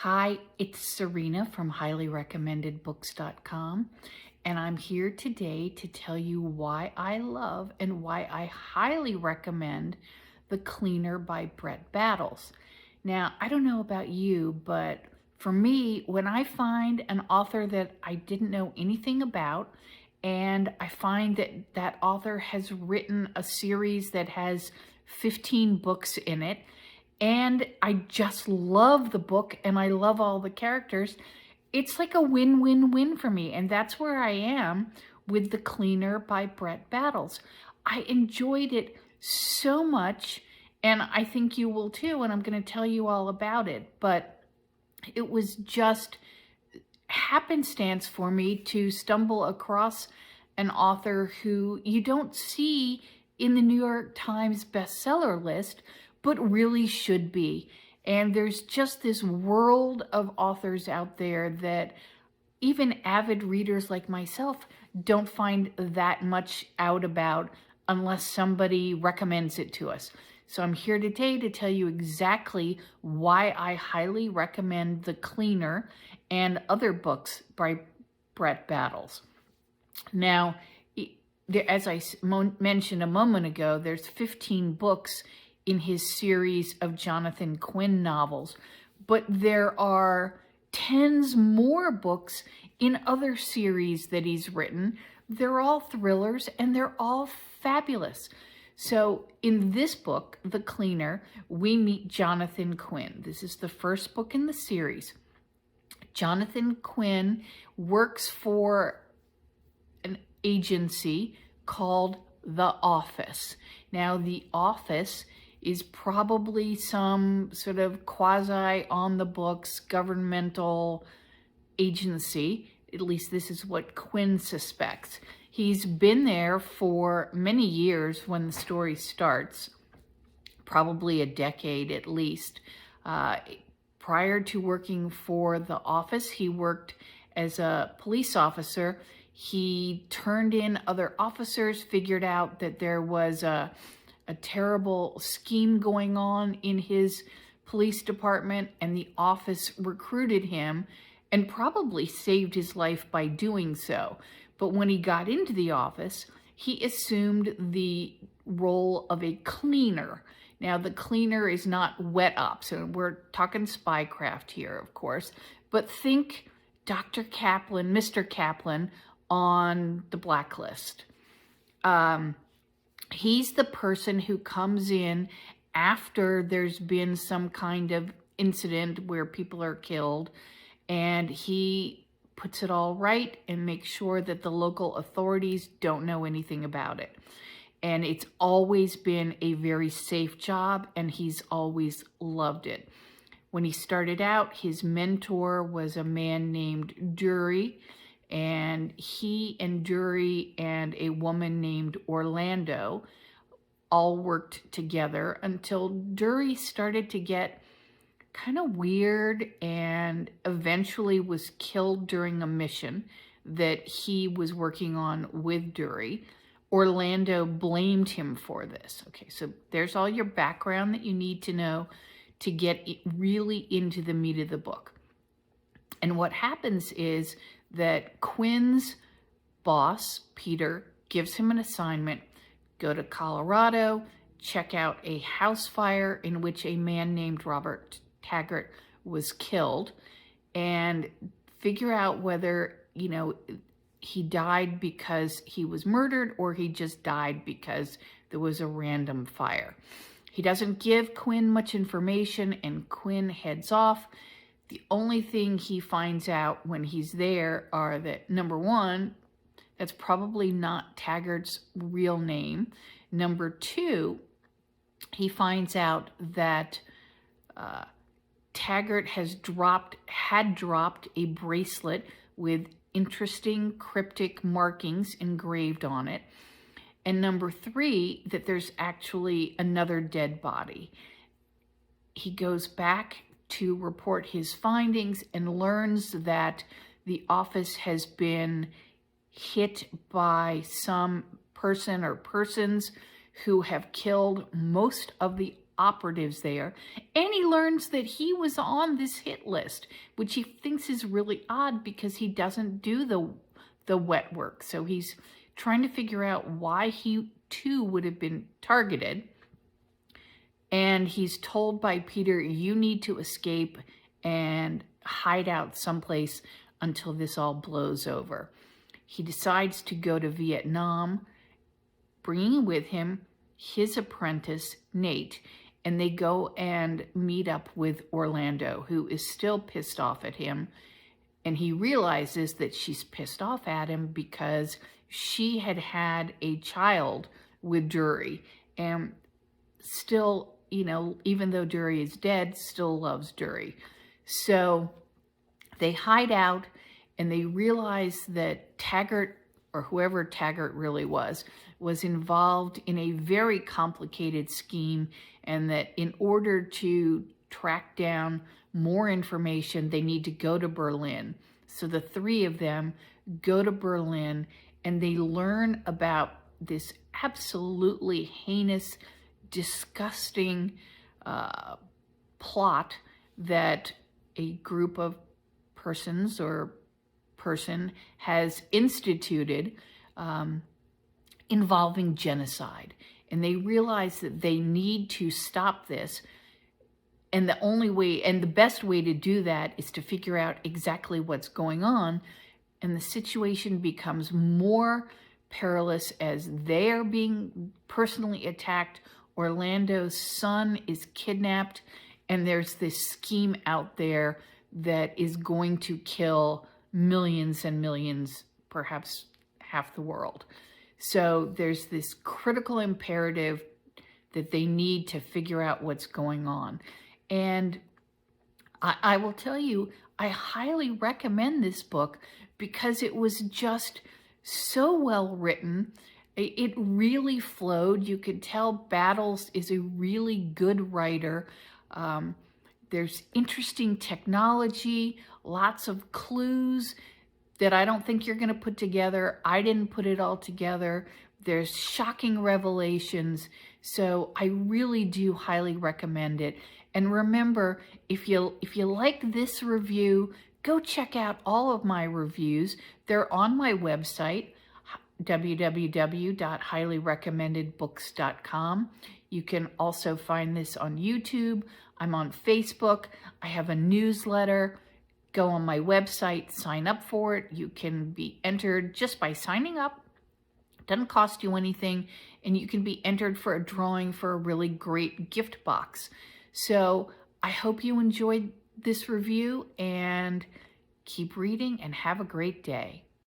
Hi, it's Serena from highlyrecommendedbooks.com, and I'm here today to tell you why I love and why I highly recommend The Cleaner by Brett Battles. Now, I don't know about you, but for me, when I find an author that I didn't know anything about, and I find that that author has written a series that has 15 books in it, and I just love the book and I love all the characters, it's like a win-win-win for me. And that's where I am with The Cleaner by Brett Battles. I enjoyed it so much, and I think you will too, and I'm going to tell you all about it. But it was just happenstance for me to stumble across an author who you don't see in the New York Times bestseller list, but really should be. And there's just this world of authors out there that even avid readers like myself don't find that much out about unless somebody recommends it to us. So I'm here today to tell you exactly why I highly recommend The Cleaner and other books by Brett Battles. Now, as I mentioned a moment ago, there's 15 books in his series of Jonathan Quinn novels, but there are tens more books in other series that he's written. They're all thrillers and they're all fabulous. So in this book, The Cleaner, we meet Jonathan Quinn. This is the first book in the series. Jonathan Quinn works for an agency called The Office. Now, The Office is probably some sort of quasi on the books governmental agency. At least this is what Quinn suspects. He's been there for many years when the story starts, probably a decade at least. Prior to working for The Office, he worked as a police officer. He turned in other officers, figured out that there was a terrible scheme going on in his police department, and the office recruited him and probably saved his life by doing so. But when he got into the office, he assumed the role of a cleaner. Now, the cleaner is not wet ops, so we're talking spycraft here, of course, but think Dr. Kaplan, Mr. Kaplan on The Blacklist. He's the person who comes in after there's been some kind of incident where people are killed, and he puts it all right and makes sure that the local authorities don't know anything about it. And it's always been a very safe job, and he's always loved it. When he started out, his mentor was a man named Dury, and he and Dury and a woman named Orlando all worked together until Dury started to get kind of weird and eventually was killed during a mission that he was working on with Dury. Orlando blamed him for this. Okay, so there's all your background that you need to know to get really into the meat of the book. And what happens is that Quinn's boss, Peter, gives him an assignment: go to Colorado, check out a house fire in which a man named Robert Taggart was killed, and figure out whether, he died because he was murdered or he just died because there was a random fire. He doesn't give Quinn much information, and Quinn heads off. The only thing he finds out when he's there are that, number one, that's probably not Taggart's real name. Number two, he finds out that Taggart had dropped a bracelet with interesting cryptic markings engraved on it. And number three, that there's actually another dead body. He goes back to report his findings and learns that the office has been hit by some person or persons who have killed most of the operatives there, and he learns that he was on this hit list, which he thinks is really odd because he doesn't do the wet work. So he's trying to figure out why he too would have been targeted. And he's told by Peter, you need to escape and hide out someplace until this all blows over. He decides to go to Vietnam, bringing with him his apprentice, Nate, and they go and meet up with Orlando, who is still pissed off at him. And he realizes that she's pissed off at him because she had had a child with Dury, and still, you know, even though Dury is dead, still loves Dury. So they hide out, and they realize that Taggart, or whoever Taggart really was involved in a very complicated scheme, and that in order to track down more information, they need to go to Berlin. So the three of them go to Berlin, and they learn about this absolutely heinous, disgusting plot that a group of persons or person has instituted involving genocide. And they realize that they need to stop this. And the only way, and the best way to do that, is to figure out exactly what's going on. And the situation becomes more perilous as they are being personally attacked. Orlando's son is kidnapped, and there's this scheme out there that is going to kill millions and millions, perhaps half the world. So there's this critical imperative that they need to figure out what's going on. And I will tell you, I highly recommend this book because it was just so well written. It really flowed. You could tell Battles is a really good writer. There's interesting technology, lots of clues that I don't think you're going to put together. I didn't put it all together. There's shocking revelations. So I really do highly recommend it. And remember, if you like this review, go check out all of my reviews. They're on my website, www.highlyrecommendedbooks.com. You can also find this on YouTube. I'm on Facebook. I have a newsletter. Go on my website, sign up for it. You can be entered just by signing up. It doesn't cost you anything. And you can be entered for a drawing for a really great gift box. So I hope you enjoyed this review, and keep reading and have a great day.